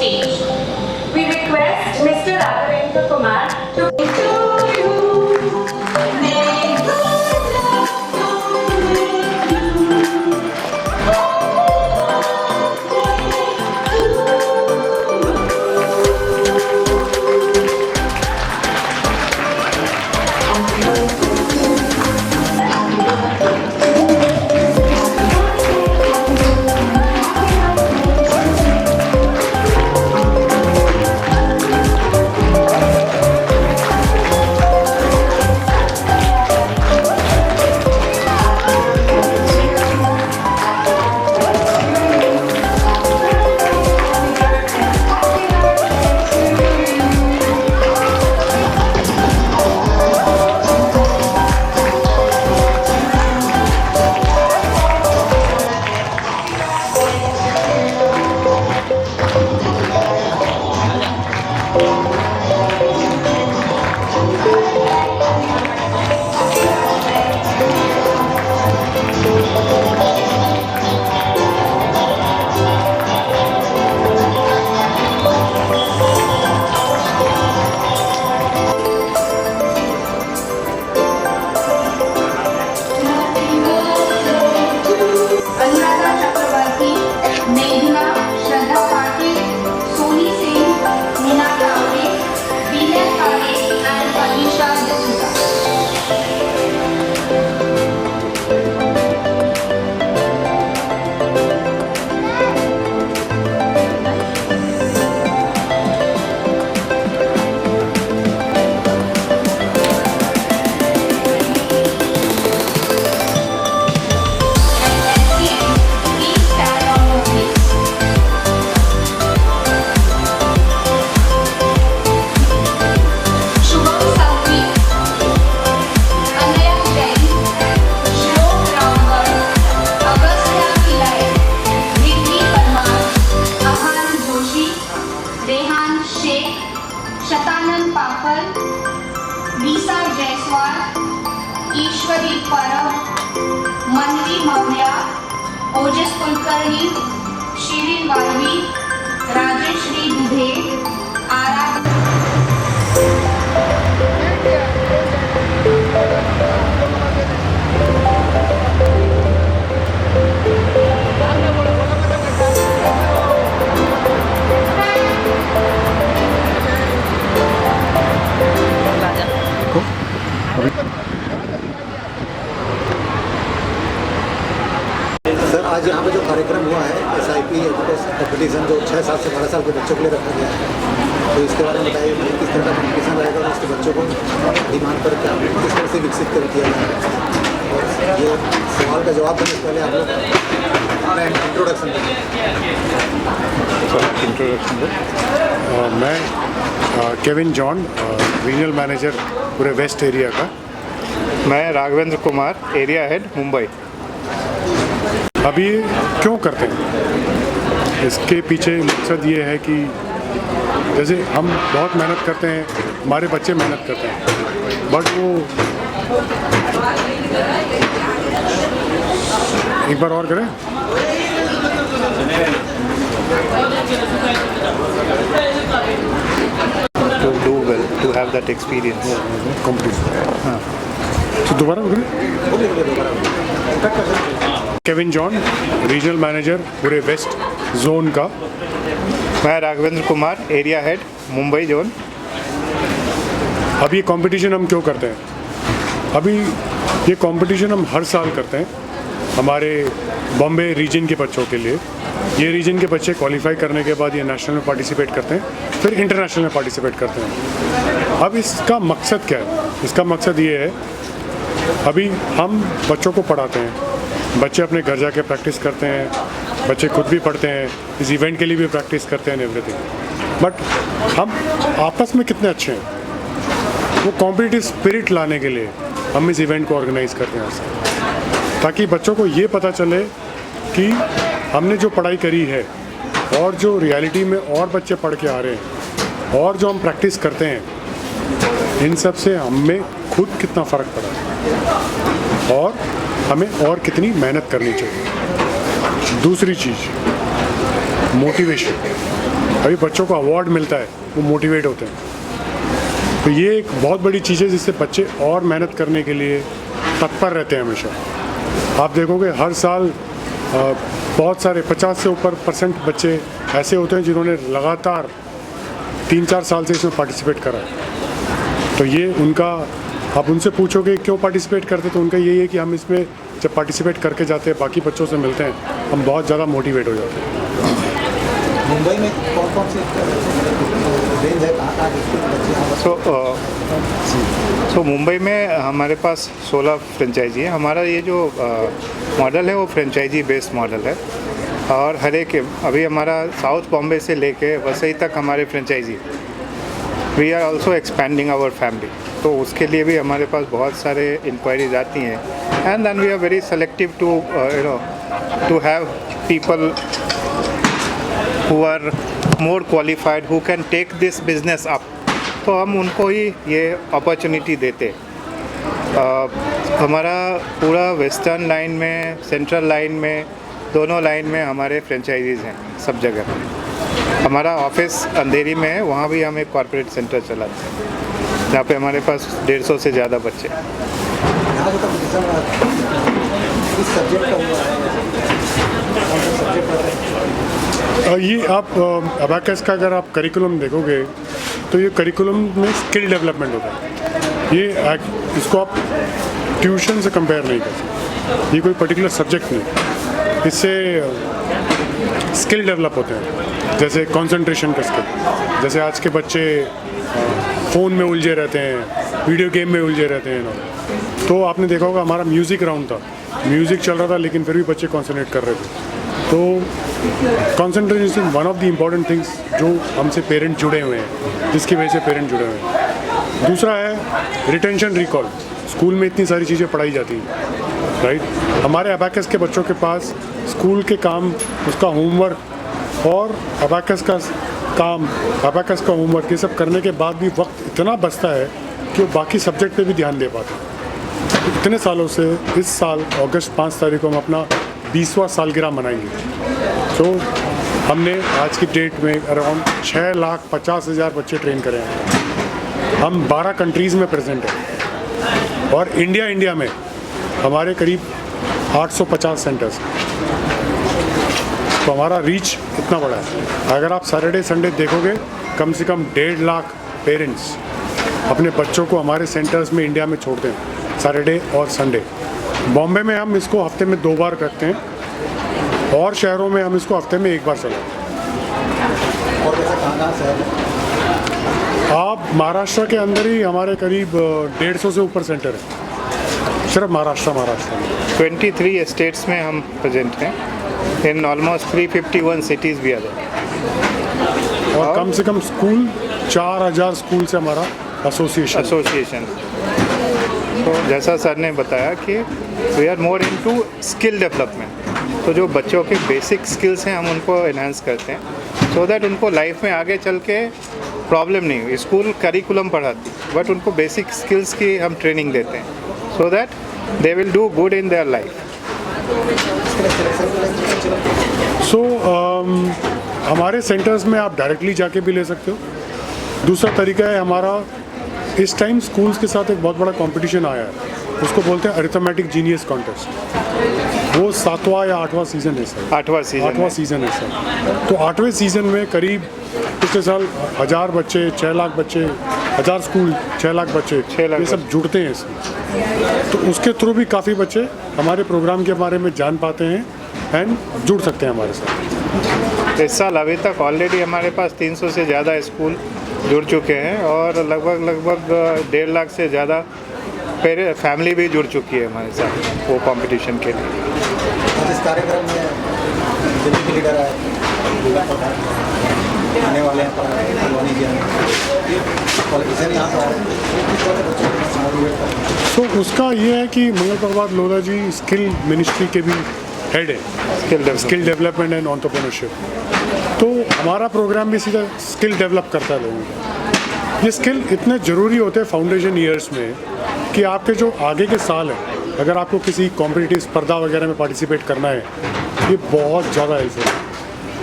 stage. We request Mr. Raghavendra Kumar to to you. May good luck ईश्वरी परब, मनवी मौर्या, ओजस कुलकर्णी, शिरीन वाल्वी, राजेश्री दुधे, sir आज यहाँ पे जो कार्यक्रम हुआ है SIP कॉम्पिटिशन जो 6 साल से 12 साल के बच्चों के लिए रखा गया है, तो इसके बारे में बताइए किस तरह का कॉम्पिटिशन रहेगा और उसके बच्चों को डिमांड पर क्या किस तरह से विकसित कर किया जाएगा। और ये सवाल का जवाब देने से पहले आप लोग अपना इंट्रोडक्शन दें। मैं केविन जॉन, रीजनल मैनेजर पूरे वेस्ट एरिया का। मैं राघवेंद्र कुमार, एरिया हेड मुंबई। अभी क्यों करते हैं, इसके पीछे मकसद ये है कि जैसे हम बहुत मेहनत करते हैं, हमारे बच्चे मेहनत करते हैं, बट वो एक बार और करें। To do well, to have that experience. Company तो दोबारा केविन जॉन, रीजनल मैनेजर पूरे वेस्ट जोन का। मैं Raghavendra Kumar, area head Mumbai zone. अभी कंपटीशन हम क्यों करते हैं? अभी ये कंपटीशन हम हर साल करते हैं हमारे बॉम्बे रीजन के बच्चों के लिए। ये रीजन के बच्चे क्वालिफाई करने के बाद ये नेशनल में पार्टिसिपेट करते हैं, फिर इंटरनेशनल में पार्टिसिपेट करते हैं। अब इसका मकसद क्या है? इसका मकसद ये है, अभी हम बच्चों को पढ़ाते हैं, बच्चे अपने घर जाके प्रैक्टिस करते हैं, बच्चे खुद भी पढ़ते हैं, इस इवेंट के लिए भी प्रैक्टिस करते हैं एवरीथिंग। बट हम आपस में कितने अच्छे हैं, वो कॉम्पिटिटिव स्पिरिट लाने के लिए हम इस इवेंट को ऑर्गेनाइज़ करते हैं, ताकि बच्चों को ये पता चले कि हमने जो पढ़ाई करी है और जो रियलिटी में और बच्चे पढ़ के आ रहे हैं और जो हम प्रैक्टिस करते हैं, इन सब से हमें खुद कितना फ़र्क पड़ा है और हमें और कितनी मेहनत करनी चाहिए। दूसरी चीज़ मोटिवेशन। अभी बच्चों को अवार्ड मिलता है, वो मोटिवेट होते हैं। तो ये एक बहुत बड़ी चीज़ है जिससे बच्चे और मेहनत करने के लिए तत्पर रहते हैं हमेशा। आप देखोगे हर साल बहुत सारे 50 से ऊपर % बच्चे ऐसे होते हैं जिन्होंने लगातार 3-4 साल से इसमें पार्टिसिपेट करा है। तो ये उनका, आप उनसे पूछोगे क्यों पार्टिसिपेट करते, तो उनका यही है कि हम इसमें जब पार्टिसिपेट करके जाते हैं, बाकी बच्चों से मिलते हैं, हम बहुत ज़्यादा मोटिवेट हो जाते हैं। मुंबई में कौन सी रेंज है, कहाँ बच्चे यहाँ सो मुंबई में हमारे पास 16 फ्रेंचाइजी है। हमारा ये जो मॉडल है वो फ्रेंचाइजी बेस्ड मॉडल है, और हर एक अभी हमारा साउथ बॉम्बे से लेके वसई तक हमारे franchisee. We are also expanding our family, तो उसके लिए भी हमारे पास बहुत सारे इंक्वायरीज आती हैं, and then we are very selective to have people who are more qualified, who can take this business up, तो हम उनको ही ये अपॉर्चुनिटी देते। हमारा पूरा वेस्टर्न लाइन में, सेंट्रल लाइन में, दोनों लाइन में हमारे फ्रेंचाइजीज़ हैं सब जगह। हमारा ऑफिस अंधेरी में है, वहाँ भी हम एक कॉर्पोरेट सेंटर चलाते हैं जहाँ पे हमारे पास 150 से ज़्यादा बच्चे। यहाँ जो कंपटीशन इस सब्जेक्ट का हुआ है, कौन सा सब्जेक्ट होता है? ये आप अबैकस का अगर आप करिकुलम देखोगे तो ये करिकुलम में स्किल डेवलपमेंट होता है। ये इसको आप ट्यूशन से कंपेयर नहीं कर सकते, ये कोई पर्टिकुलर सब्जेक्ट नहीं, इससे स्किल डेवलप होते हैं, जैसे कंसंट्रेशन का स्किल। जैसे आज के बच्चे फ़ोन में उलझे रहते हैं, वीडियो गेम में उलझे रहते हैं। तो आपने देखा होगा हमारा म्यूज़िक राउंड था, म्यूज़िक चल रहा था लेकिन फिर भी बच्चे कॉन्सेंट्रेट कर रहे थे। तो concentration one of the important things जो हमसे पेरेंट जुड़े हुए हैं, जिसकी वजह से पेरेंट जुड़े हुए हैं। दूसरा है रिटेंशन रिकॉल। स्कूल में इतनी सारी चीज़ें पढ़ाई जाती हैं, राइट। हमारे अबैकस के बच्चों के पास स्कूल के काम, उसका होमवर्क और अबैकस का काम, अबैकस का होमवर्क, ये सब करने के बाद भी वक्त इतना बचता है कि वो बाकी सब्जेक्ट पे भी ध्यान दे पाते हैं। इतने सालों से इस साल अगस्त 5 तारीख को हम अपना 20वां सालगिरह मनाएंगे। तो हमने आज की डेट में अराउंड 6,50,000 बच्चे ट्रेन करे हैं। हम 12 कंट्रीज़ में प्रेजेंट हैं और इंडिया में हमारे करीब 850 सेंटर्स हैं। तो हमारा रीच इतना बड़ा है। अगर आप सैटरडे संडे देखोगे, कम से कम 1.5 लाख पेरेंट्स अपने बच्चों को हमारे सेंटर्स में इंडिया में छोड़ते हैं, सैटरडे और संडे। बॉम्बे में हम इसको हफ्ते में 2 बार करते हैं और शहरों में हम इसको हफ्ते में 1 बार चलाते हैं। और वैसे कहाँ से है? आप महाराष्ट्र के अंदर ही हमारे करीब 150 से ऊपर सेंटर है, सिर्फ महाराष्ट्र में। 23 स्टेट्स में हम प्रेजेंट हैं, इन ऑलमोस्ट 351 सिटीज़ भी आ जाए। और कम से कम स्कूल 4000 स्कूल से हमारा एसोसिएशन। तो जैसा सर ने बताया कि we are more into skill development, तो जो बच्चों के बेसिक स्किल्स हैं हम उनको एनहांस करते हैं, सो दैट उनको लाइफ में आगे चल के प्रॉब्लम नहीं हुई। स्कूल करिकुलम पढ़ाती, बट उनको बेसिक स्किल्स की हम ट्रेनिंग देते हैं, so that they will do good in their life. So हमारे सेंटर्स में आप डायरेक्टली जाके भी ले सकते हो। दूसरा तरीका है, हमारा इस टाइम स्कूल्स के साथ एक बहुत बड़ा कंपटीशन आया है, उसको बोलते हैं अरिथमेटिक जीनियस कॉन्टेस्ट। वो 7वां या 8वां सीज़न है सर। 8वां सीज़न है सर। तो 8वें सीज़न में करीब पिछले साल 1000 बच्चे, 6 लाख बच्चे, 1000 स्कूल, 6 लाख बच्चे, ये सब जुड़ते हैं इसमें। तो उसके थ्रू भी काफ़ी बच्चे हमारे प्रोग्राम के बारे में जान पाते हैं एंड जुड़ सकते हैं हमारे साथ। इस साल अभी तक ऑलरेडी हमारे पास 300 से ज़्यादा स्कूल जुड़ चुके हैं और लगभग 1.5 लाख से ज़्यादा फैमिली भी जुड़ चुकी है हमारे साथ वो कंपटीशन के लिए। इस कार्यक्रम में जितने भी लीडर आने वाले हैं, पॉलिटिशियन यहाँ पर, तो उसका ये है कि मंगल प्रभात लोधा जी स्किल मिनिस्ट्री के भी हेड है, स्किल डेवलपमेंट एंड एंटरप्रेन्योरशिप। तो हमारा प्रोग्राम भी सीधा स्किल डेवलप करता है लोगों को। ये स्किल इतने ज़रूरी होते हैं फाउंडेशन ईयर्स में कि आपके जो आगे के साल हैं, अगर आपको किसी कॉम्पिटिटिव स्पर्धा वगैरह में पार्टिसिपेट करना है, ये बहुत ज़्यादा हेल्पफुल है।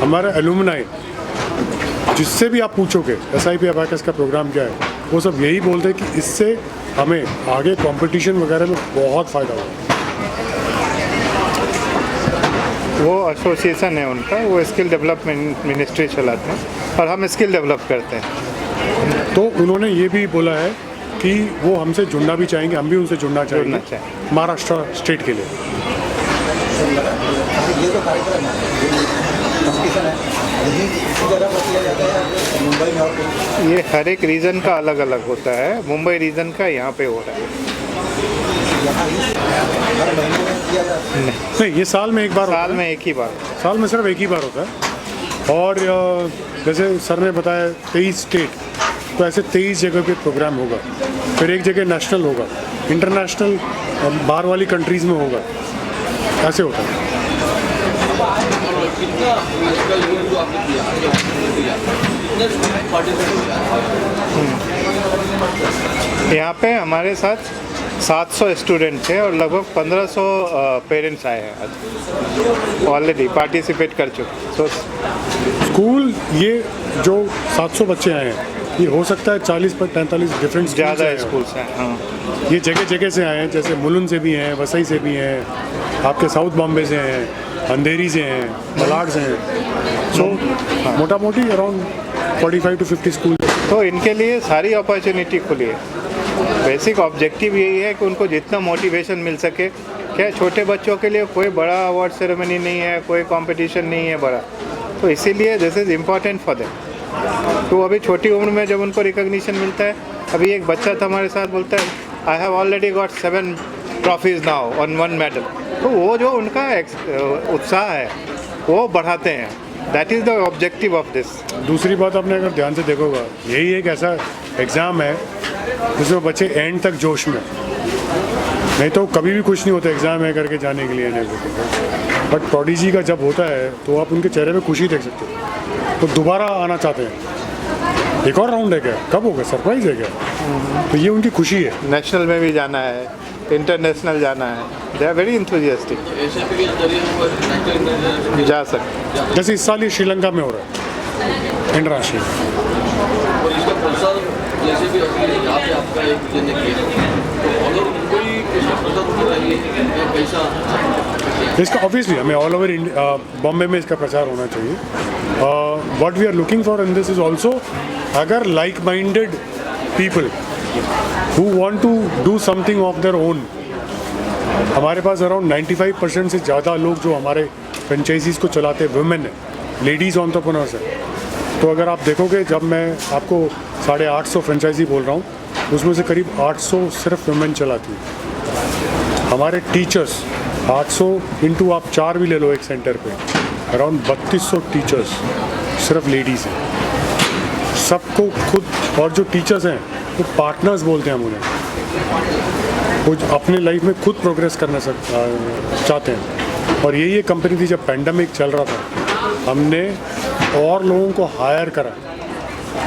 हमारे एलुमनाई जिससे भी आप पूछोगे SIP अबैकस का प्रोग्राम क्या है, वो सब यही बोलते हैं कि इससे हमें आगे कंपटीशन वगैरह में बहुत फ़ायदा होगा। वो एसोसिएशन है उनका, वो स्किल डेवलपमेंट मिनिस्ट्री चलाते हैं और हम स्किल डेवलप करते हैं। तो उन्होंने ये भी बोला है कि वो हमसे जुड़ना भी चाहेंगे, हम भी उनसे जुड़ना चाहेंगे महाराष्ट्र स्टेट के लिए। ये जो कार्यक्रम है कंपटीशन है, यही इसी जगह पर किया जाता है मुंबई में और कहीं? ये हर एक रीजन का अलग अलग होता है। मुंबई रीजन का यहाँ पे हो रहा है। यहाँ हर महीने में किया जाता है? नहीं, ये साल में एक बार होता साल है। में एक ही बार। साल में सिर्फ एक ही बार होता है। और जैसे सर ने बताया 23 स्टेट, तो ऐसे 23 जगह पे प्रोग्राम होगा। फिर एक जगह नेशनल होगा, इंटरनेशनल बाहर वाली कंट्रीज़ में होगा, ऐसे होता है। यहाँ पे हमारे साथ 700 स्टूडेंट थे और लगभग 1500 पेरेंट्स आए हैं आज, ऑलरेडी पार्टिसिपेट कर चुके। सो स्कूल ये जो 700 बच्चे आए हैं, ये हो सकता है 40 पर 43 डिफरेंट ज़्यादा स्कूल्स हैं। हाँ, ये जगह जगह से आए हैं, जैसे मुलुंड से भी हैं, वसई से भी हैं, आपके साउथ बॉम्बे से हैं, अंधेरी से हैं, मलाड से हैं। सो मोटा मोटी अराउंड 45 to 50 स्कूल। तो इनके लिए सारी अपॉर्चुनिटी खुली है। बेसिक ऑब्जेक्टिव यही है कि उनको जितना मोटिवेशन मिल सके। क्या छोटे बच्चों के लिए कोई बड़ा अवार्ड सेरेमनी नहीं है, कोई कंपटीशन नहीं है बड़ा, तो इसीलिए this is important for them. तो अभी छोटी उम्र में जब उनको रिकॉग्निशन मिलता है, अभी एक बच्चा था हमारे साथ, बोलता है I have already got 7 trophies now on 1 medal. तो वो जो उनका उत्साह है वो बढ़ाते हैं। That is the objective of this. दूसरी बात, आपने अगर ध्यान से देखोगा, यही एक ऐसा एग्ज़ाम है जिसमें बच्चे एंड तक जोश में, नहीं तो कभी भी कुछ नहीं होता एग्ज़ाम है करके जाने के लिए नहीं। बट प्रोडिजी का जब होता है तो आप उनके चेहरे पे खुशी देख सकते हो, तो दोबारा आना चाहते हैं। एक और राउंड है क्या, कब होगा, सरप्राइज है क्या, तो ये उनकी खुशी है। नेशनल में भी जाना है, इंटरनेशनल जाना है, दे आर वेरी इंथुजियास्टिक। जा सकते, जैसे इस साल ये श्रीलंका में हो रहा है इंटरनेशनल। जैसे भी यहाँ पे आपका एक जने किया, तो अगर कोई इसका प्रचार होना चाहिए कैसा? इसका ऑब्वियसली हमें ऑल ओवर बॉम्बे में इसका प्रचार होना चाहिए। What we are looking for in this is also, अगर like minded people who want to do something of their own, हमारे पास अराउंड 95% से ज़्यादा लोग जो हमारे फ्रेंचाइजीज़ को चलाते हैं वुमेन है, लेडीज़ एंटरप्रेन्योर्स हैं। तो अगर आप देखोगे, जब मैं आपको 850 फ्रेंचाइजी बोल रहा हूँ, उसमें से करीब 800 सिर्फ वुमेन चलाती हैं। हमारे टीचर्स 800 इंटू आप 4 भी ले लो एक सेंटर पे, अराउंड 3200 टीचर्स सिर्फ लेडीज़ हैं। सबको खुद, और जो टीचर्स हैं वो पार्टनर्स बोलते हैं हम उन्हें, वो अपने लाइफ में खुद प्रोग्रेस करना चाहते हैं। और यही एक कंपनी थी, जब पैंडमिक चल रहा था हमने और लोगों को हायर करा,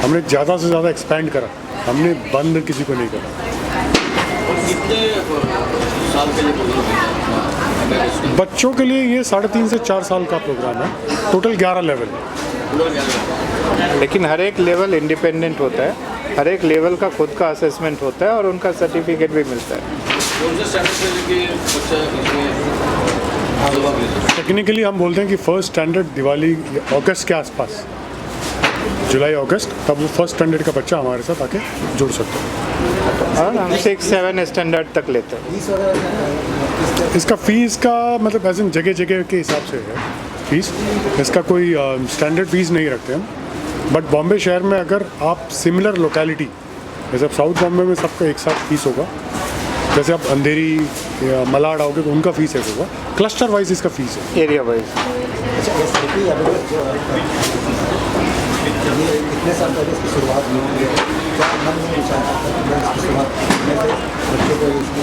हमने ज़्यादा से ज़्यादा एक्सपेंड करा, हमने बंद किसी को नहीं करा। कितने साल के लिए बच्चों के लिए ये 3.5 से 4 साल का प्रोग्राम है, टोटल 11 लेवल है। लेकिन हर एक लेवल इंडिपेंडेंट होता है, हर एक लेवल का खुद का असेसमेंट होता है और उनका सर्टिफिकेट भी मिलता है। कौन से स्टैंडर्ड से लेके बच्चा इसमें जवाब लेता है? टेक्निकली हम बोलते हैं कि फर्स्ट स्टैंडर्ड दिवाली अगस्त के आसपास, जुलाई अगस्त, तब वो फर्स्ट स्टैंडर्ड का बच्चा हमारे साथ आके जुड़ सकता है। और हम 6-7 स्टैंडर्ड तक लेते हैं। फीस वगैरह इसका फीस का मतलब ऐसे जगह जगह के हिसाब से है फीस, इसका कोई स्टैंडर्ड फीस नहीं रखते हम। बट बॉम्बे शहर में अगर आप सिमिलर लोकेलिटी, जैसे साउथ बॉम्बे में सबका एक साथ फीस होगा, जैसे आप अंधेरी या मलाड आओगे तो उनका फीस एक होगा, क्लस्टर वाइज इसका फीस है। Area wise. अच्छा, SIP अबैकस जो है, ये कितने साल पहले इसकी शुरुआत हुई है? क्या मन में विचार इसकी शुरुआत करने से बच्चों को इसकी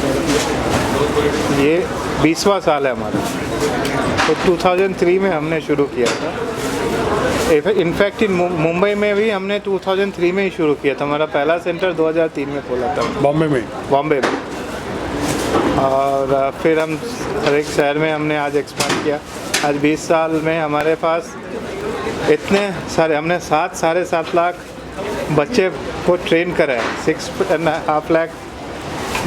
ये 20वां साल है हमारा। तो 2003 में हमने शुरू किया था। इनफैक्ट इन मुंबई में भी हमने 2003 में ही शुरू किया था। हमारा पहला सेंटर 2003 में खोला था बॉम्बे में। और फिर हम हर एक शहर में हमने आज एक्सपांड किया। आज 20 साल में हमारे पास इतने सारे हमने 7.5 लाख बच्चे को ट्रेन करा है। 6.5 लाख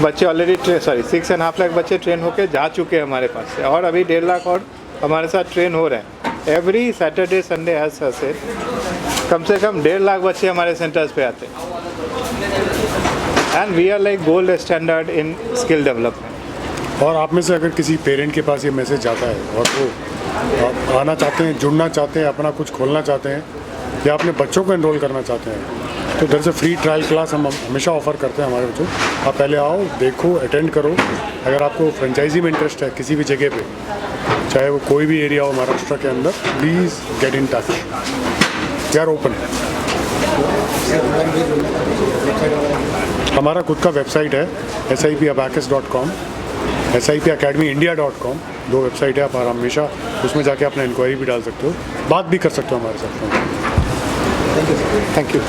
बच्चे ऑलरेडी 6.5 लाख बच्चे ट्रेन होके जा चुके हैं हमारे पास से, और अभी 1.5 लाख और हमारे साथ ट्रेन हो रहे हैं। एवरी सैटरडे संडे ऐसे कम से कम 1.5 लाख बच्चे हमारे सेंटर्स पे आते हैं। And we are like gold standard in skill development. और आप में से अगर किसी पेरेंट के पास ये मैसेज जाता है और वो आना चाहते हैं, जुड़ना चाहते हैं, अपना कुछ खोलना चाहते हैं या अपने बच्चों को एनरोल करना चाहते हैं, तो इधर से फ्री ट्रायल क्लास हम हमेशा ऑफ़र करते हैं हमारे बच्चों। आप पहले आओ, देखो, अटेंड करो। अगर आपको फ्रेंचाइजी में इंटरेस्ट है किसी भी जगह पे, चाहे वो कोई भी एरिया हो महाराष्ट्र के अंदर, please get in touch. We are open. हमारा खुद का वेबसाइट है sipabacus.com, sipacademyindia.com। 2 वेबसाइट है, आप हमेशा उसमें जाके अपना इंक्वायरी भी डाल सकते हो, बात भी कर सकते हो हमारे साथ। Thank you.